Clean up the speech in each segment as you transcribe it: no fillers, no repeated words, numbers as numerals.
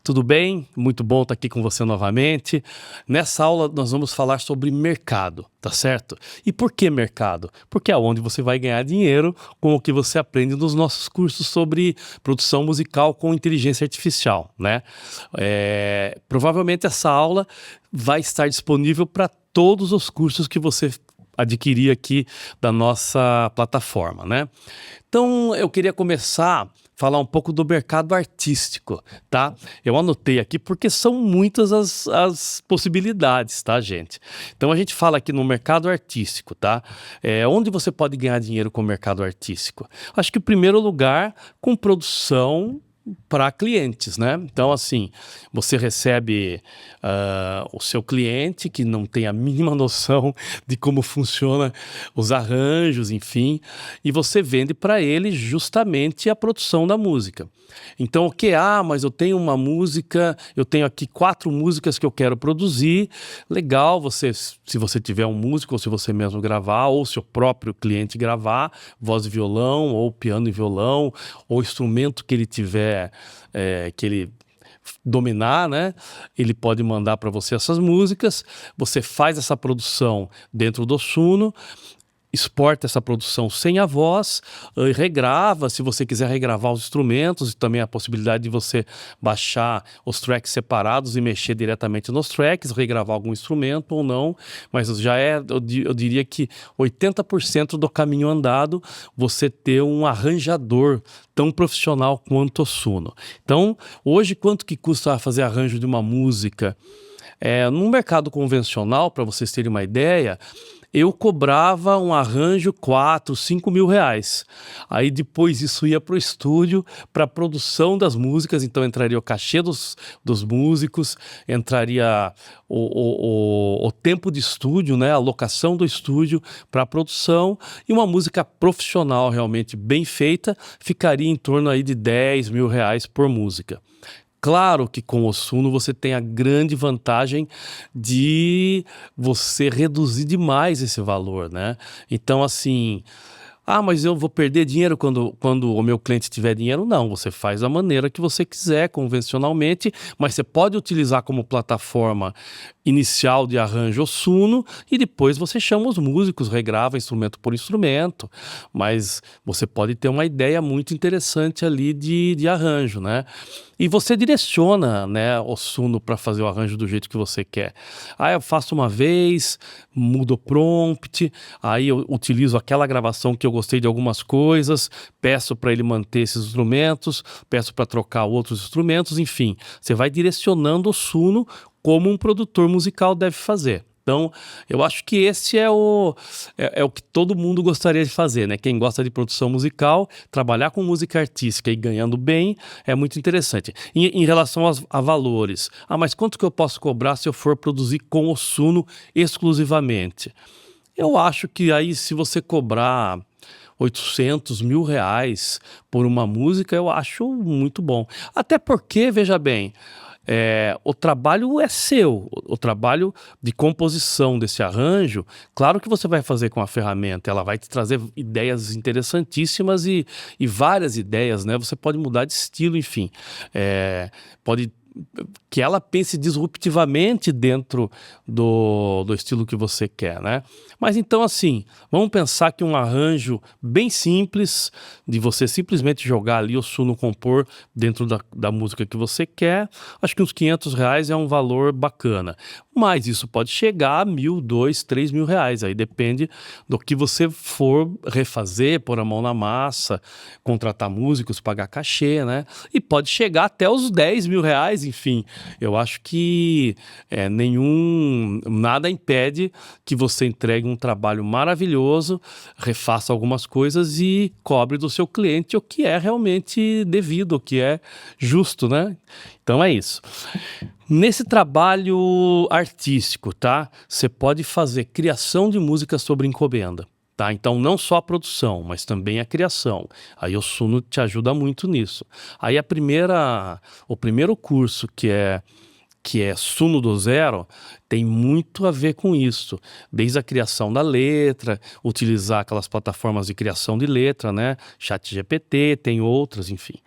tudo bem? Muito bom estar aqui com você novamente. Nessa aula nós vamos falar sobre mercado, tá certo? E por que mercado? Porque é onde você vai ganhar dinheiro com o que você aprende nos nossos cursos sobre produção musical com inteligência artificial, né? Provavelmente essa aula vai estar disponível para todos os cursos que você adquirir aqui da nossa plataforma, né? Então, eu queria começar a falar um pouco do mercado artístico, tá? Eu anotei aqui porque são muitas as possibilidades, tá, gente? Então, a gente fala aqui no mercado artístico, tá? Onde você pode ganhar dinheiro com o mercado artístico? Acho que, em primeiro lugar, com produção para clientes, né? Então, assim, você recebe o seu cliente que não tem a mínima noção de como funciona os arranjos, enfim, e você vende para ele justamente a produção da música. Então, o que? Mas eu tenho uma música, eu tenho aqui 4 músicas que eu quero produzir. Legal, se você tiver um músico, ou se você mesmo gravar, ou se o próprio cliente gravar, voz e violão, ou piano e violão, ou instrumento que ele tiver, que ele dominar, né? Ele pode mandar para você essas músicas, você faz essa produção dentro do Suno, exporta essa produção sem a voz, regrava, se você quiser regravar os instrumentos, e também a possibilidade de você baixar os tracks separados e mexer diretamente nos tracks, regravar algum instrumento ou não, mas já eu diria que 80% do caminho andado, você ter um arranjador tão profissional quanto o Suno. Então, hoje, quanto que custa fazer arranjo de uma música? No mercado convencional, para vocês terem uma ideia, eu cobrava um arranjo 4, 5 mil reais. Aí depois isso ia para o estúdio, para a produção das músicas, então entraria o cachê dos músicos, entraria o tempo de estúdio, né, a locação do estúdio para a produção, e uma música profissional realmente bem feita ficaria em torno aí de 10 mil reais por música. Claro que com o Suno você tem a grande vantagem de você reduzir demais esse valor, né? Então, assim, mas eu vou perder dinheiro quando o meu cliente tiver dinheiro? Não, você faz da maneira que você quiser, convencionalmente, mas você pode utilizar como plataforma inicial de arranjo o Suno e depois você chama os músicos, regrava instrumento por instrumento, mas você pode ter uma ideia muito interessante ali de arranjo, né? E você direciona, né, o Suno para fazer o arranjo do jeito que você quer. Aí eu faço uma vez, mudo o prompt, aí eu utilizo aquela gravação que eu gostei de algumas coisas, peço para ele manter esses instrumentos, peço para trocar outros instrumentos, enfim. Você vai direcionando o Suno como um produtor musical deve fazer. Então, eu acho que esse é o que todo mundo gostaria de fazer, né? Quem gosta de produção musical, trabalhar com música artística e ganhando bem é muito interessante. Em relação a valores, mas quanto que eu posso cobrar se eu for produzir com o Suno exclusivamente? Eu acho que aí se você cobrar 800 mil reais por uma música, eu acho muito bom. Até porque, veja bem, o trabalho é seu, o trabalho de composição desse arranjo, claro que você vai fazer com a ferramenta, ela vai te trazer ideias interessantíssimas e várias ideias, né? Você pode mudar de estilo, enfim, pode que ela pense disruptivamente dentro do estilo que você quer, né? Mas então, assim, vamos pensar que um arranjo bem simples, de você simplesmente jogar ali o Suno compor dentro da música que você quer, acho que uns 500 reais é um valor bacana. Mas isso pode chegar a 1.000, 2.000, 3.000 reais, aí depende do que você for refazer, pôr a mão na massa, contratar músicos, pagar cachê, né? E pode chegar até os 10 mil reais, enfim. Eu acho que nada impede que você entregue um trabalho maravilhoso, refaça algumas coisas e cobre do seu cliente o que é realmente devido, o que é justo, né? Então é isso. Nesse trabalho artístico, tá? Você pode fazer criação de música sobre encomenda. Tá? Então, não só a produção, mas também a criação. Aí o Suno te ajuda muito nisso. Aí o primeiro curso, que que é Suno do Zero, tem muito a ver com isso. Desde a criação da letra, utilizar aquelas plataformas de criação de letra, né? ChatGPT, tem outras, enfim.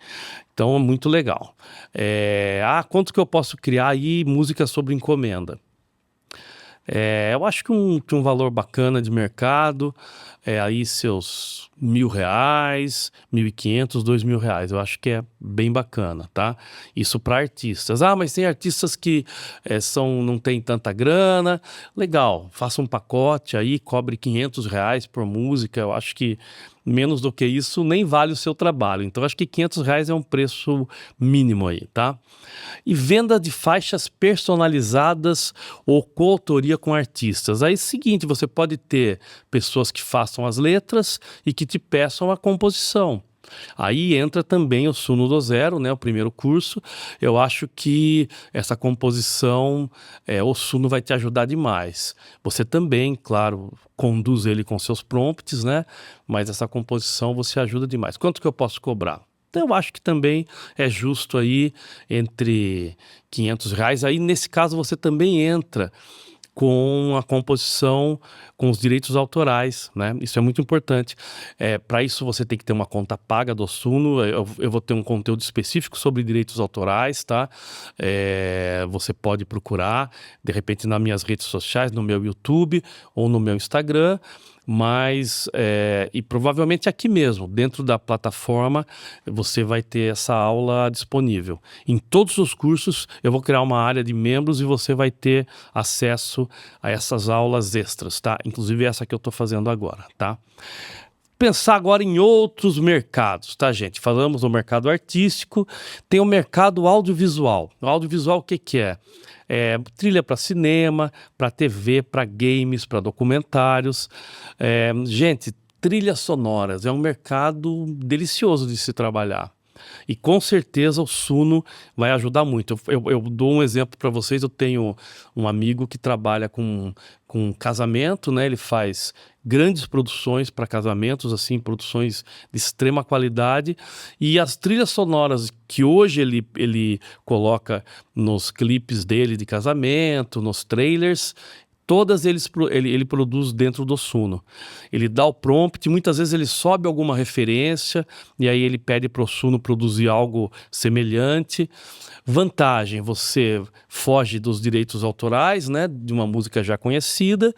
Então é muito legal. Quanto que eu posso criar aí música sobre encomenda? Eu acho que um valor bacana de mercado é aí seus R$ 1.000, 1.500, R$ 2.000. Eu acho que é bem bacana, tá? Isso para artistas. Mas tem artistas que não tem tanta grana. Legal, faça um pacote aí, cobre R$ 500 por música. Eu acho que menos do que isso nem vale o seu trabalho. Então, acho que R$ 500 é um preço mínimo aí, tá? E venda de faixas personalizadas ou coautoria com artistas. Aí é o seguinte, você pode ter pessoas que façam as letras e que te peçam a composição. Aí entra também o Suno do Zero, né, o primeiro curso. Eu acho que essa composição, o Suno vai te ajudar demais. Você também, claro, conduz ele com seus prompts, né? Mas essa composição você ajuda demais. Quanto que eu posso cobrar? Então, eu acho que também é justo aí entre R$ 500. Aí, nesse caso, você também entra com a composição, com os direitos autorais, né? Isso é muito importante. Para isso, você tem que ter uma conta paga do Suno. Eu vou ter um conteúdo específico sobre direitos autorais, tá? Você pode procurar, de repente, nas minhas redes sociais, no meu YouTube ou no meu Instagram. Mas, e provavelmente aqui mesmo, dentro da plataforma, você vai ter essa aula disponível. Em todos os cursos, eu vou criar uma área de membros e você vai ter acesso a essas aulas extras, tá? Inclusive essa que eu estou fazendo agora, tá? Pensar agora em outros mercados, tá, gente? Falamos do mercado artístico, tem o mercado audiovisual. O audiovisual, o que que é? Trilha para cinema, para TV, para games, para documentários. Gente, trilhas sonoras é um mercado delicioso de se trabalhar. E com certeza o Suno vai ajudar muito. Eu dou um exemplo para vocês. Eu tenho um amigo que trabalha com casamento, né? Ele faz grandes produções para casamentos, assim, produções de extrema qualidade. E as trilhas sonoras que hoje ele coloca nos clipes dele de casamento, nos trailers, todas ele produz dentro do Suno. Ele dá o prompt, muitas vezes ele sobe alguma referência e aí ele pede para o Suno produzir algo semelhante. Vantagem, você foge dos direitos autorais, né, de uma música já conhecida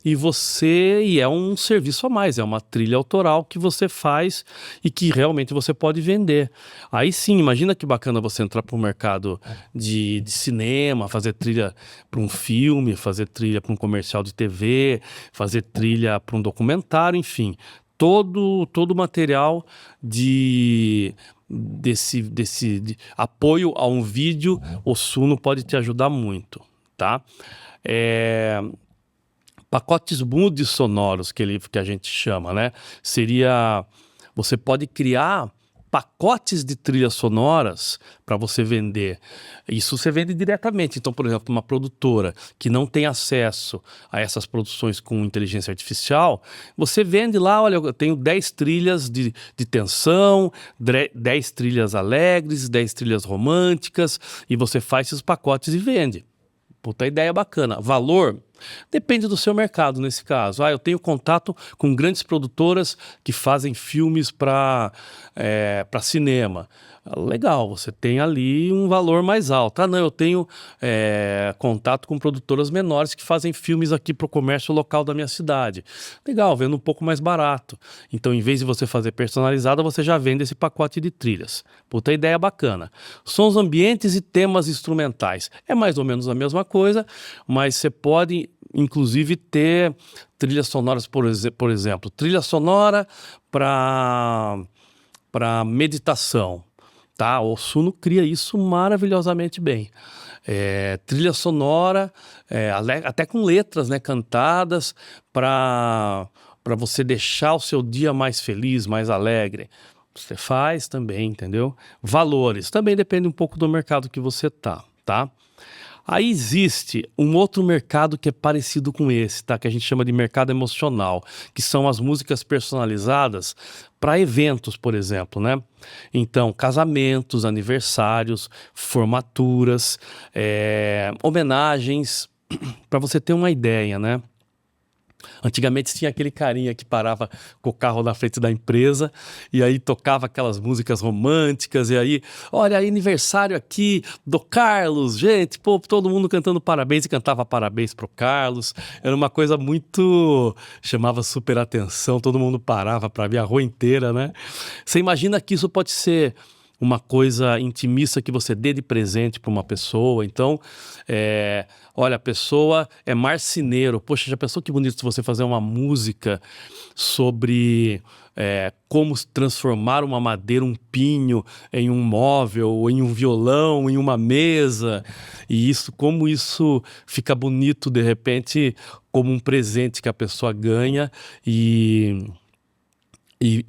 e é um serviço a mais, é uma trilha autoral que você faz e que realmente você pode vender. Aí sim, imagina que bacana você entrar para o mercado de cinema, fazer trilha para um filme, fazer trilha para um comercial de TV, fazer trilha para um documentário, enfim. Todo o material de apoio a um vídeo, o Suno pode te ajudar muito, tá? Pacotes moods sonoros que a gente chama, né? Você pode criar pacotes de trilhas sonoras para você vender. Isso você vende diretamente. Então, por exemplo, uma produtora que não tem acesso a essas produções com inteligência artificial, você vende lá, olha, eu tenho 10 trilhas de tensão, 10 trilhas alegres, 10 trilhas românticas, e você faz esses pacotes e vende. Puta ideia bacana. Valor? Depende do seu mercado nesse caso. Eu tenho contato com grandes produtoras que fazem filmes para cinema. Legal, você tem ali um valor mais alto. Não, eu tenho contato com produtoras menores que fazem filmes aqui para o comércio local da minha cidade. Legal, vendo um pouco mais barato. Então, em vez de você fazer personalizada, você já vende esse pacote de trilhas. Puta ideia bacana. Sons ambientes e temas instrumentais. É mais ou menos a mesma coisa, mas você pode inclusive ter trilhas sonoras, por exemplo, trilha sonora para meditação, tá? O Suno cria isso maravilhosamente bem. Trilha sonora, até com letras, né, cantadas para você deixar o seu dia mais feliz, mais alegre. Você faz também, entendeu? Valores, também depende um pouco do mercado que você tá? Aí existe um outro mercado que é parecido com esse, tá? Que a gente chama de mercado emocional, que são as músicas personalizadas para eventos, por exemplo, né? Então, casamentos, aniversários, formaturas, homenagens, para você ter uma ideia, né? Antigamente tinha aquele carinha que parava com o carro na frente da empresa e aí tocava aquelas músicas românticas e aí, olha, aniversário aqui do Carlos, gente, pô, todo mundo cantando parabéns e cantava parabéns pro Carlos. Era uma coisa muito... chamava super atenção, todo mundo parava para ver a rua inteira, né? Você imagina que isso pode ser uma coisa intimista que você dê de presente para uma pessoa. Então, olha, a pessoa é marceneiro. Poxa, já pensou que bonito se você fazer uma música sobre como transformar uma madeira, um pinho, em um móvel, ou em um violão, em uma mesa. E isso, como isso fica bonito, de repente, como um presente que a pessoa ganha e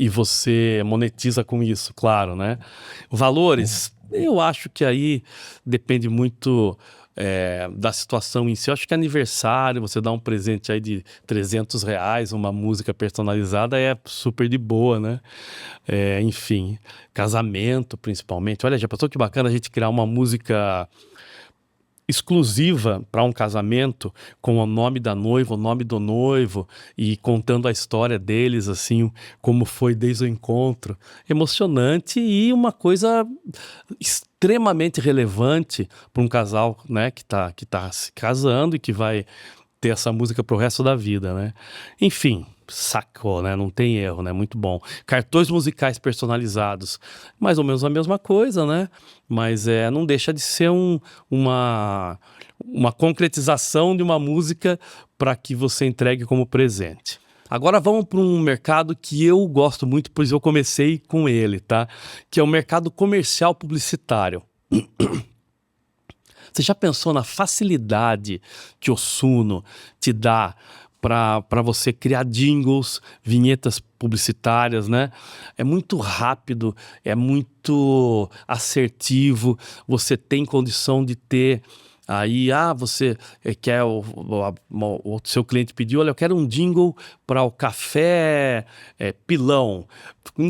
você monetiza com isso, claro, né? Valores, eu acho que aí depende muito da situação em si. Eu acho que aniversário, você dá um presente aí de R$ 300, uma música personalizada é super de boa, né? Enfim, casamento principalmente. Olha, já pensou que bacana a gente criar uma música exclusiva para um casamento, com o nome da noiva, o nome do noivo e contando a história deles, assim, como foi desde o encontro. Emocionante e uma coisa extremamente relevante para um casal, né, que tá se casando e que vai ter essa música pro resto da vida, né? Enfim, sacou, né? Não tem erro, né? Muito bom. Cartões musicais personalizados, mais ou menos a mesma coisa, né? Mas não deixa de ser uma concretização de uma música para que você entregue como presente. Agora vamos para um mercado que eu gosto muito, pois eu comecei com ele, tá? Que é o mercado comercial publicitário. Você já pensou na facilidade que o Suno te dá para você criar jingles, vinhetas publicitárias, né? É muito rápido, é muito assertivo, você tem condição de ter... Aí, você quer, o seu cliente pediu, olha, eu quero um jingle para o café pilão.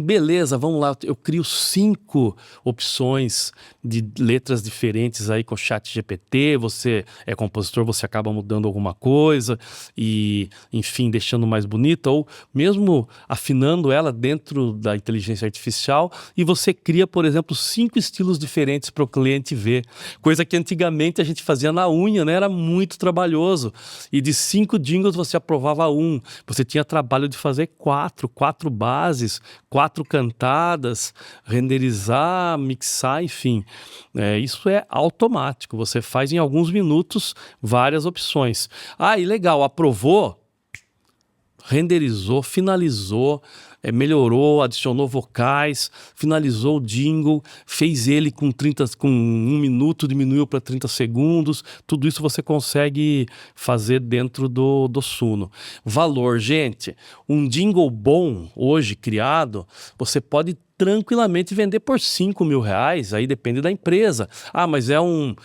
Beleza, vamos lá, eu crio 5 opções de letras diferentes aí com o chat GPT, você é compositor, você acaba mudando alguma coisa e, enfim, deixando mais bonita ou mesmo afinando ela dentro da inteligência artificial e você cria, por exemplo, 5 estilos diferentes para o cliente ver, coisa que antigamente a gente fazia na unha, né? Era muito trabalhoso. E de 5 jingles você aprovava um. Você tinha trabalho de fazer 4 bases, 4 cantadas, renderizar, mixar, enfim. Isso é automático. Você faz em alguns minutos várias opções. E legal, aprovou, renderizou, finalizou, melhorou, adicionou vocais, finalizou o jingle, fez ele com 1 minuto, diminuiu para 30 segundos. Tudo isso você consegue fazer dentro do Suno. Valor, gente, um jingle bom hoje criado, você pode tranquilamente vender por R$ 5.000, aí depende da empresa. Mas é um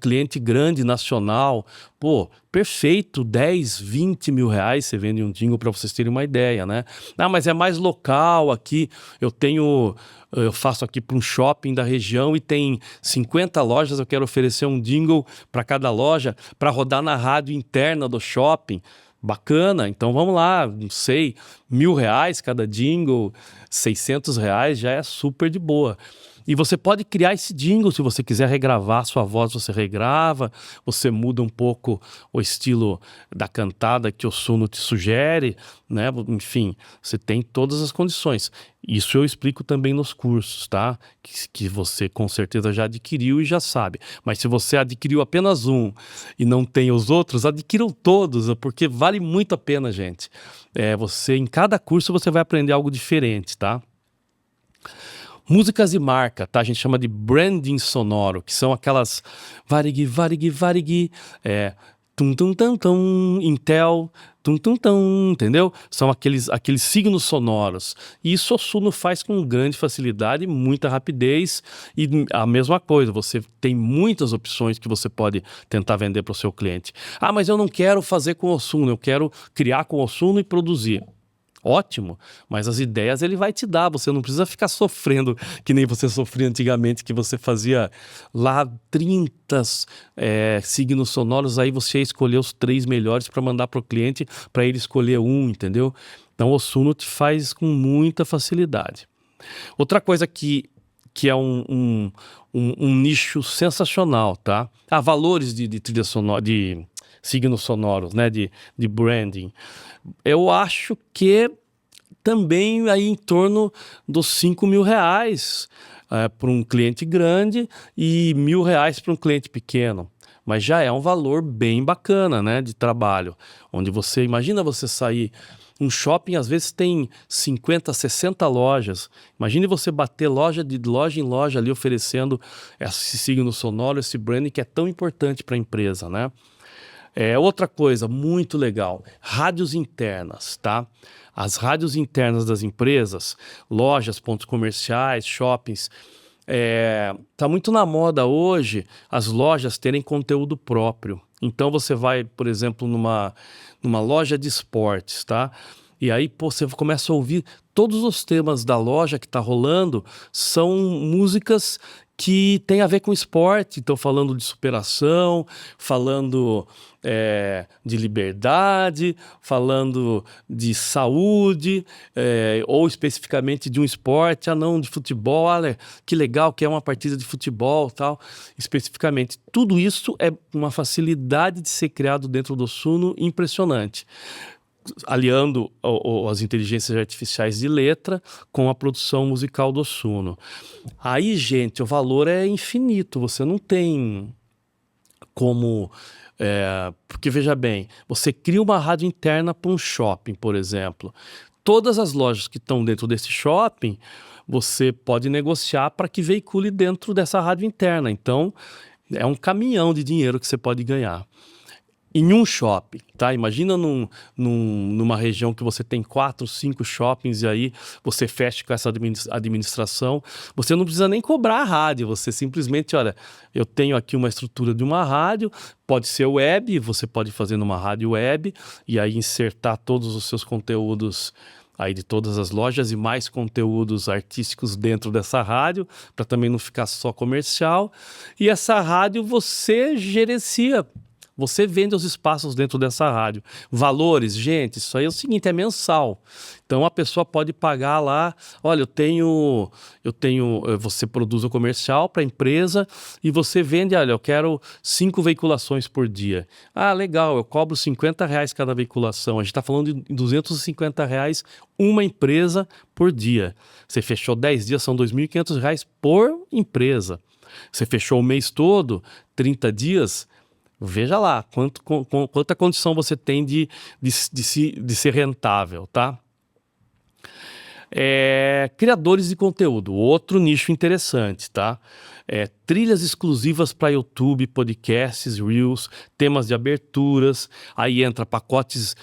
cliente grande, nacional. Pô, perfeito, 10, 20 mil reais você vende um jingle para vocês terem uma ideia, né? Mas é mais local aqui, eu faço aqui para um shopping da região e tem 50 lojas, eu quero oferecer um jingle para cada loja, para rodar na rádio interna do shopping. Bacana, então vamos lá, não sei, R$ 1.000 cada jingle, R$ 600 já é super de boa. E você pode criar esse jingle, se você quiser regravar sua voz, você regrava, você muda um pouco o estilo da cantada que o Suno te sugere, né? Enfim, você tem todas as condições. Isso eu explico também nos cursos, tá? Que você com certeza já adquiriu e já sabe. Mas se você adquiriu apenas um e não tem os outros, adquiram todos, porque vale muito a pena, gente. Em cada curso você vai aprender algo diferente, tá? Músicas de marca, tá? A gente chama de branding sonoro, que são aquelas varigui, varigui, varigui, tum tum tum tum, Intel, tum tum tum, entendeu? São aqueles signos sonoros. E isso o Suno faz com grande facilidade, muita rapidez e a mesma coisa, você tem muitas opções que você pode tentar vender para o seu cliente. Ah, mas eu não quero fazer com o Suno, eu quero criar com o Suno e produzir. Ótimo, mas as ideias ele vai te dar, você não precisa ficar sofrendo que nem você sofria antigamente, que você fazia lá 30 signos sonoros, aí você ia escolher os 3 melhores para mandar para o cliente, para ele escolher um, entendeu? Então o Suno te faz com muita facilidade. Outra coisa que é um nicho sensacional, tá? Valores de trilha sonora, de signos sonoros, né? De branding. Eu acho que também aí em torno dos 5 mil reais para um cliente grande e R$ 1.000 para um cliente pequeno. Mas já é um valor bem bacana, né, de trabalho. Onde você, imagina você sair, um shopping às vezes tem 50, 60 lojas. Imagine você bater loja em loja ali oferecendo esse signo sonoro, esse branding que é tão importante para a empresa, né? Outra coisa muito legal, rádios internas, tá? As rádios internas das empresas, lojas, pontos comerciais, shoppings, tá muito na moda hoje as lojas terem conteúdo próprio. Então você vai, por exemplo, numa loja de esportes, tá? E aí você começa a ouvir todos os temas da loja que tá rolando são músicas que tem a ver com esporte, então falando de superação, falando de liberdade, falando de saúde, ou especificamente de um esporte, não, de futebol, olha, que legal que é uma partida de futebol, tal, especificamente. Tudo isso é uma facilidade de ser criado dentro do Suno impressionante, aliando as inteligências artificiais de letra com a produção musical do Suno. Aí, gente, o valor é infinito, você não tem como... porque, veja bem, você cria uma rádio interna para um shopping, por exemplo. Todas as lojas que estão dentro desse shopping, você pode negociar para que veicule dentro dessa rádio interna. Então, é um caminhão de dinheiro que você pode ganhar. Em um shopping, tá? Imagina numa região que você tem 4, 5 shoppings e aí você fecha com essa administração. Você não precisa nem cobrar a rádio, você simplesmente, olha, eu tenho aqui uma estrutura de uma rádio, pode ser web, você pode fazer numa rádio web e aí insertar todos os seus conteúdos aí de todas as lojas e mais conteúdos artísticos dentro dessa rádio, para também não ficar só comercial. E essa rádio você gerencia. Você vende os espaços dentro dessa rádio. Valores, gente, isso aí é o seguinte, é mensal. Então a pessoa pode pagar lá, olha, você produz o comercial para a empresa e você vende, olha, eu quero 5 veiculações por dia. Ah, legal, eu cobro R$ 50 cada veiculação. A gente está falando de R$ 250 uma empresa por dia. Você fechou 10 dias, são R$ 2.500 por empresa. Você fechou o mês todo, 30 dias... Veja lá, quanta condição você tem de ser rentável, tá? Criadores de conteúdo, outro nicho interessante, tá? Trilhas exclusivas para YouTube, podcasts, Reels, temas de aberturas, aí entra pacotes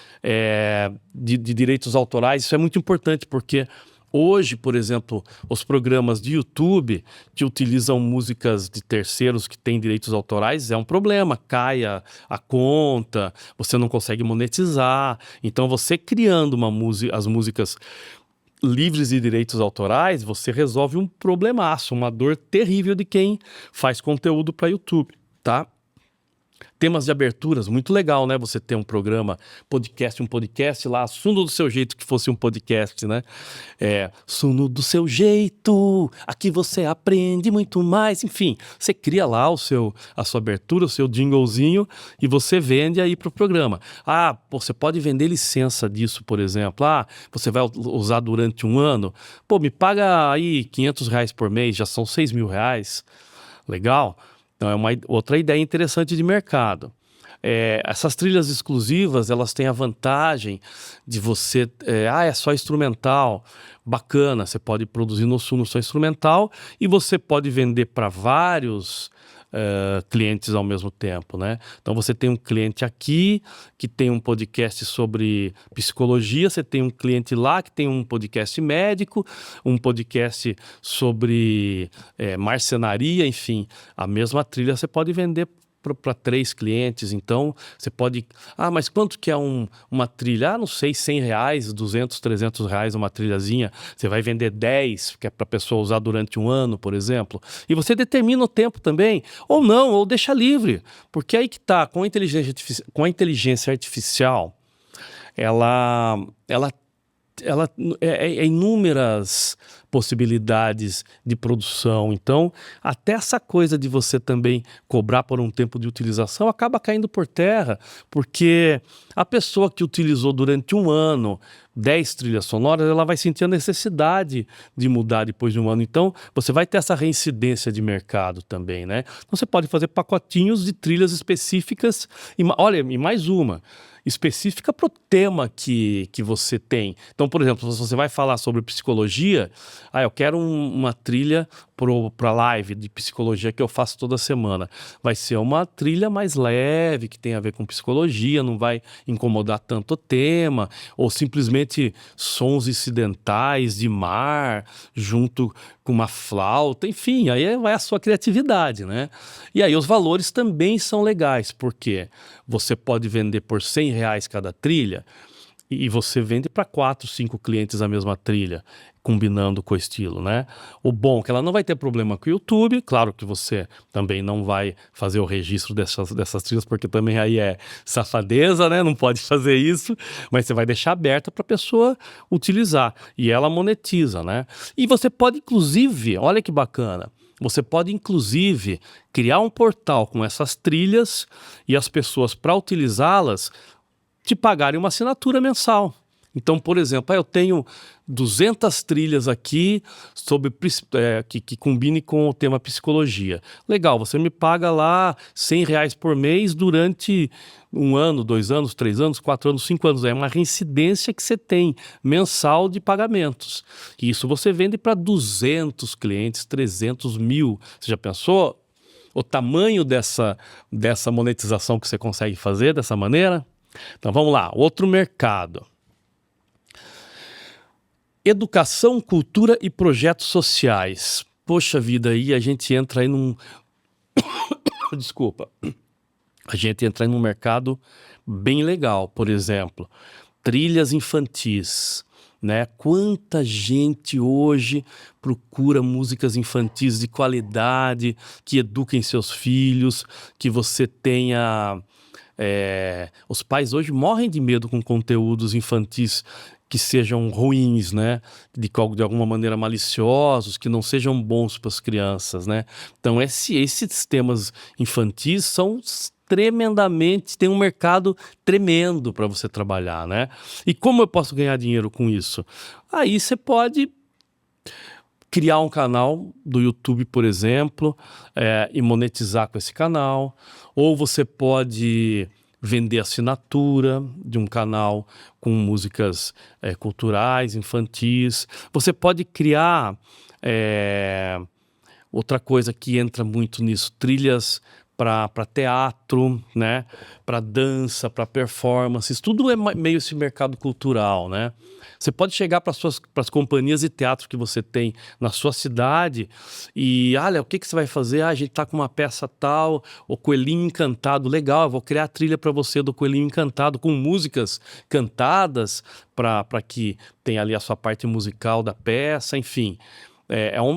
de direitos autorais, isso é muito importante porque... Hoje, por exemplo, os programas de YouTube que utilizam músicas de terceiros que têm direitos autorais é um problema, cai a conta, você não consegue monetizar. Então, você criando as músicas livres de direitos autorais, você resolve um problemaço, uma dor terrível de quem faz conteúdo para YouTube, tá? Temas de aberturas, muito legal, né? Você ter um programa, um podcast lá, Suno do Seu Jeito, que fosse um podcast, né? Suno do Seu Jeito, aqui você aprende muito mais. Enfim, você cria lá a sua abertura, o seu jinglezinho e você vende aí para o programa. Você pode vender licença disso, por exemplo. Você vai usar durante um ano. Me paga aí R$ 500 por mês, já são R$ 6.000. Legal? Então, é uma outra ideia interessante de mercado. Essas trilhas exclusivas, elas têm a vantagem de você... é só instrumental. Bacana, você pode produzir no Suno só instrumental e você pode vender para vários clientes ao mesmo tempo, né? Então você tem um cliente aqui que tem um podcast sobre psicologia, você tem um cliente lá que tem um podcast médico, um podcast sobre marcenaria, enfim, a mesma trilha você pode vender para 3 clientes. Então você pode, mas quanto que é uma trilha? Não sei, R$100, R$200, R$300 uma trilhazinha. Você vai vender 10, que é para a pessoa usar durante um ano, por exemplo. E você determina o tempo também, ou não, ou deixa livre, porque aí que tá, com a inteligência artificial, ela é inúmeras possibilidades de produção. Então, até essa coisa de você também cobrar por um tempo de utilização acaba caindo por terra, porque a pessoa que utilizou durante um ano 10 trilhas sonoras, ela vai sentir a necessidade de mudar depois de um ano. Então, você vai ter essa reincidência de mercado também, né? Então, você pode fazer pacotinhos de trilhas específicas. Olha, e mais uma específica para o tema que você tem. Então, por exemplo, se você vai falar sobre psicologia, eu quero uma trilha para live de psicologia que eu faço toda semana. Vai ser uma trilha mais leve, que tem a ver com psicologia, não vai incomodar tanto o tema, ou simplesmente sons incidentais de mar, junto com uma flauta, enfim, aí vai a sua criatividade, né? E aí os valores também são legais, porque você pode vender por R$100 cada trilha, e você vende para 4, 5 clientes a mesma trilha, combinando com o estilo, né? O bom é que ela não vai ter problema com o YouTube, claro que você também não vai fazer o registro dessas trilhas, porque também aí é safadeza, né? Não pode fazer isso, mas você vai deixar aberta para a pessoa utilizar, e ela monetiza, né? E você pode, inclusive, olha que bacana, você pode, inclusive, criar um portal com essas trilhas e as pessoas, para utilizá-las, te pagarem uma assinatura mensal. Então, por exemplo, eu tenho 200 trilhas aqui que combine com o tema psicologia. Legal, você me paga lá R$100 por mês durante 1 ano, 2 anos, 3 anos, 4 anos, 5 anos. É uma reincidência que você tem mensal de pagamentos. E isso você vende para 200 clientes, 300 mil. Você já pensou o tamanho dessa monetização que você consegue fazer dessa maneira? Então vamos lá, outro mercado. Educação, cultura e projetos sociais. Poxa vida, aí a gente entra aí num... Desculpa. A gente entra aí num mercado bem legal, por exemplo, trilhas infantis, né? Quanta gente hoje procura músicas infantis de qualidade, que eduquem seus filhos, que você tenha... os pais hoje morrem de medo com conteúdos infantis que sejam ruins, né? De alguma maneira maliciosos, que não sejam bons para as crianças, né? Então esses temas infantis são tremendamente, tem um mercado tremendo para você trabalhar, né? E como eu posso ganhar dinheiro com isso? Aí você pode criar um canal do YouTube, por exemplo, e monetizar com esse canal, ou você pode vender assinatura de um canal com músicas culturais, infantis. Você pode criar outra coisa que entra muito nisso, trilhas para teatro, né? Para dança, para performances, tudo é meio esse mercado cultural, né? Você pode chegar para as companhias de teatro que você tem na sua cidade e, olha, o que você vai fazer? A gente tá com uma peça tal, o Coelhinho Encantado, legal, eu vou criar a trilha para você do Coelhinho Encantado com músicas cantadas para que tenha ali a sua parte musical da peça, enfim.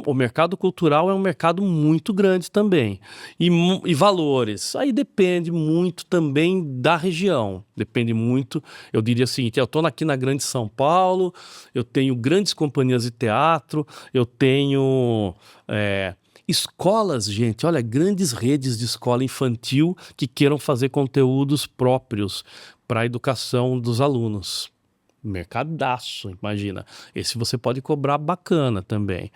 O mercado cultural é um mercado muito grande também. E valores, aí depende muito também da região, depende muito, eu diria o seguinte, eu estou aqui na Grande São Paulo, eu tenho grandes companhias de teatro, eu tenho escolas, gente, olha, grandes redes de escola infantil que queiram fazer conteúdos próprios para a educação dos alunos. Mercadaço, imagina. Esse você pode cobrar bacana também.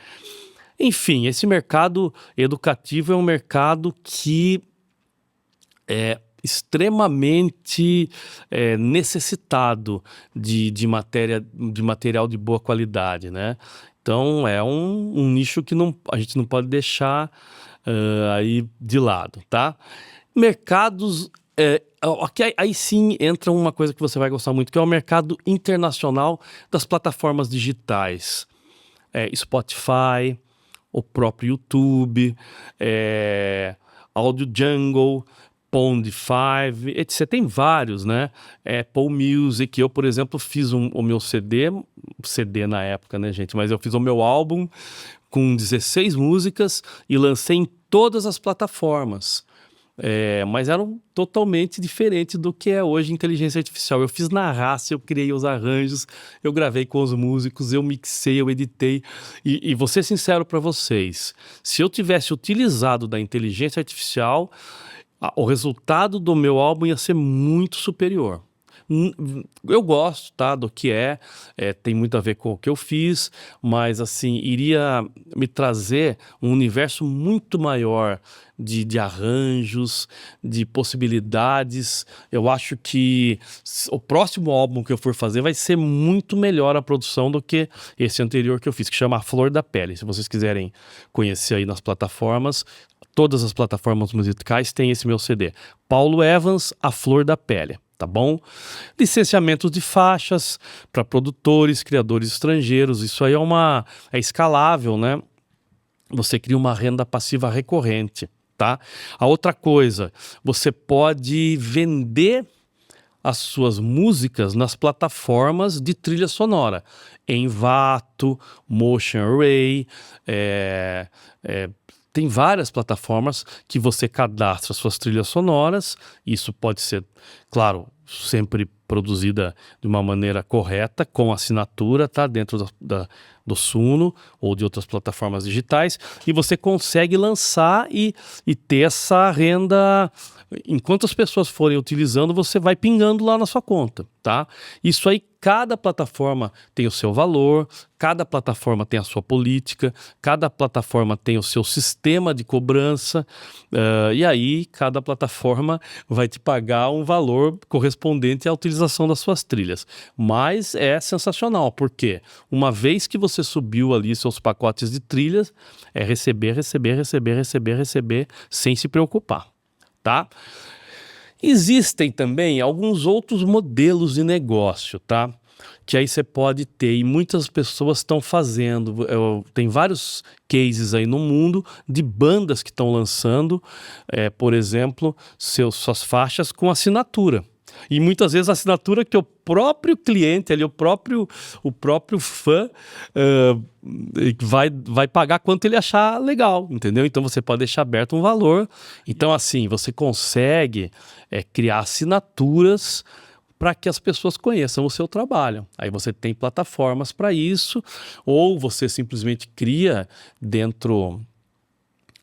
Enfim, esse mercado educativo é um mercado que é extremamente necessitado de material de boa qualidade, né? Então é um nicho que a gente não pode deixar aí de lado, tá? Mercados, aí sim entra uma coisa que você vai gostar muito, que é o mercado internacional das plataformas digitais. Spotify, o próprio YouTube, Audio Jungle, Pond5, etc. Tem vários, né? Apple Music. Eu, por exemplo, fiz o meu CD na época, né, gente? Mas eu fiz o meu álbum com 16 músicas e lancei em todas as plataformas. Mas eram totalmente diferentes do que é hoje inteligência artificial. Eu fiz na raça, eu criei os arranjos, eu gravei com os músicos, eu mixei, eu editei. E vou ser sincero para vocês, se eu tivesse utilizado da inteligência artificial, o resultado do meu álbum ia ser muito superior. Eu gosto, tá, do que tem muito a ver com o que eu fiz, mas assim, iria me trazer um universo muito maior de arranjos, de possibilidades. Eu acho que o próximo álbum que eu for fazer vai ser muito melhor a produção do que esse anterior que eu fiz, que chama A Flor da Pele. Se vocês quiserem conhecer aí nas plataformas, todas as plataformas musicais têm esse meu CD. Paulo Evans, A Flor da Pele. Tá bom? Licenciamentos de faixas para produtores, criadores estrangeiros, isso aí é escalável, né? Você cria uma renda passiva recorrente, tá? A outra coisa, você pode vender as suas músicas nas plataformas de trilha sonora, Envato, Motion Array, tem várias plataformas que você cadastra suas trilhas sonoras. Isso pode ser, claro, sempre produzida de uma maneira correta, com assinatura, tá? Dentro do Suno ou de outras plataformas digitais. E você consegue lançar e ter essa renda. Enquanto as pessoas forem utilizando, você vai pingando lá na sua conta, tá? Isso aí, cada plataforma tem o seu valor, cada plataforma tem a sua política, cada plataforma tem o seu sistema de cobrança, e aí cada plataforma vai te pagar um valor correspondente à utilização das suas trilhas. Mas é sensacional, porque uma vez que você subiu ali seus pacotes de trilhas, é receber, sem se preocupar. Tá? Existem também alguns outros modelos de negócio, tá? Que aí você pode ter, e muitas pessoas estão fazendo. Tem vários cases aí no mundo de bandas que estão lançando, por exemplo, suas faixas com assinatura. E muitas vezes a assinatura que o próprio cliente, ali, o próprio fã vai pagar quanto ele achar legal, entendeu? Então você pode deixar aberto um valor. Então assim, você consegue criar assinaturas para que as pessoas conheçam o seu trabalho. Aí você tem plataformas para isso, ou você simplesmente cria dentro...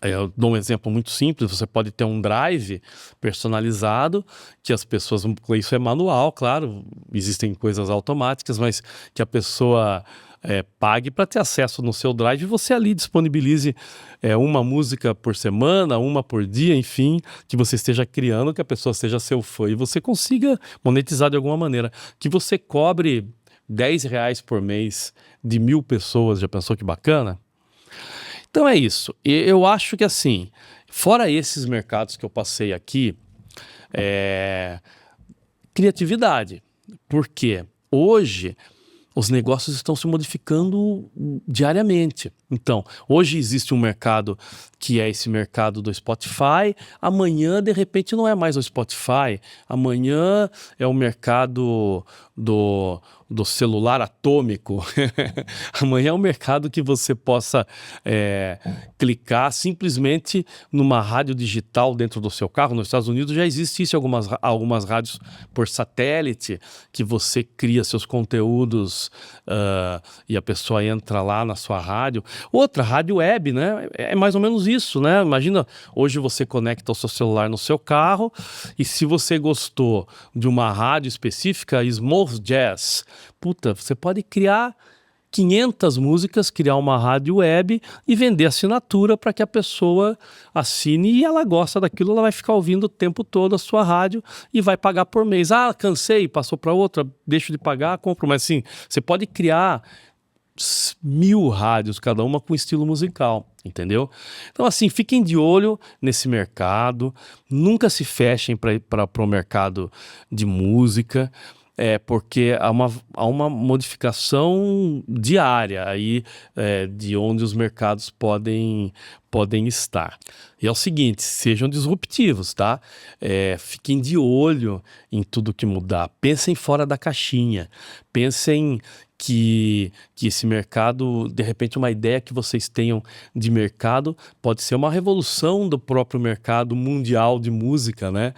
Eu dou um exemplo muito simples, você pode ter um drive personalizado, que as pessoas, isso é manual, claro, existem coisas automáticas, mas que a pessoa pague para ter acesso no seu drive e você ali disponibilize uma música por semana, uma por dia, enfim, que você esteja criando, que a pessoa seja seu fã e você consiga monetizar de alguma maneira, que você cobre R$10 por mês de 1.000 pessoas, já pensou que bacana? Então é isso. Eu acho que assim, fora esses mercados que eu passei aqui, criatividade. Porque hoje os negócios estão se modificando diariamente. Então, hoje existe um mercado que é esse mercado do Spotify, amanhã, de repente, não é mais o Spotify, amanhã é o mercado do celular atômico, amanhã é um mercado que você possa clicar simplesmente numa rádio digital dentro do seu carro. Nos Estados Unidos já existe isso, algumas rádios por satélite, que você cria seus conteúdos e a pessoa entra lá na sua rádio. Outra, rádio web, né? É mais ou menos isso, né? Imagina, hoje você conecta o seu celular no seu carro e se você gostou de uma rádio específica, Smooth Jazz, puta, você pode criar 500 músicas, criar uma rádio web e vender assinatura para que a pessoa assine e ela gosta daquilo, ela vai ficar ouvindo o tempo todo a sua rádio e vai pagar por mês. Ah, cansei, passou para outra, deixo de pagar, compro. Mas assim, você pode criar 1000 rádios, cada uma com estilo musical, entendeu? Então, assim, fiquem de olho nesse mercado, nunca se fechem para o mercado de música, porque há uma modificação diária aí de onde os mercados podem estar. E é o seguinte, sejam disruptivos, tá? Fiquem de olho em tudo que mudar, pensem fora da caixinha, pensem que esse mercado, de repente uma ideia que vocês tenham de mercado pode ser uma revolução do próprio mercado mundial de música, né?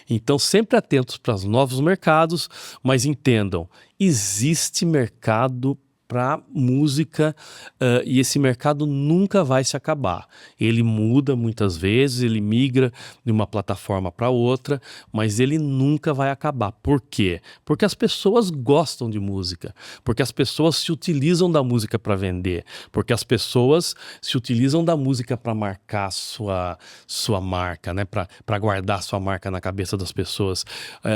Então sempre atentos para os novos mercados, mas entendam, existe mercado para música e esse mercado nunca vai se acabar. Ele muda muitas vezes, ele migra de uma plataforma para outra, mas ele nunca vai acabar. Por quê? Porque as pessoas gostam de música, porque as pessoas se utilizam da música para vender, porque as pessoas se utilizam da música para marcar sua marca, né? Para guardar sua marca na cabeça das pessoas.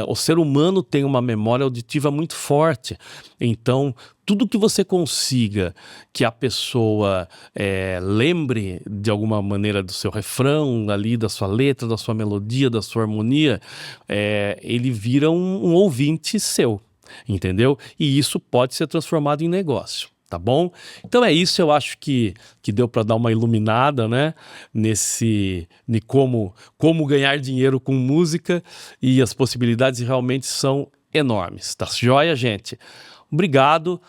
O ser humano tem uma memória auditiva muito forte, então tudo que você consiga que a pessoa lembre de alguma maneira do seu refrão, ali, da sua letra, da sua melodia, da sua harmonia, ele vira um ouvinte seu, entendeu? E isso pode ser transformado em negócio. Tá bom? Então é isso, eu acho que deu para dar uma iluminada, né? De como ganhar dinheiro com música, e as possibilidades realmente são enormes. Tá joia, gente? Obrigado,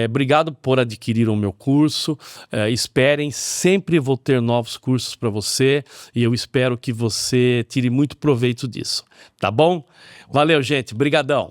obrigado por adquirir o meu curso, esperem, sempre vou ter novos cursos para você e eu espero que você tire muito proveito disso, tá bom? Valeu, gente, brigadão!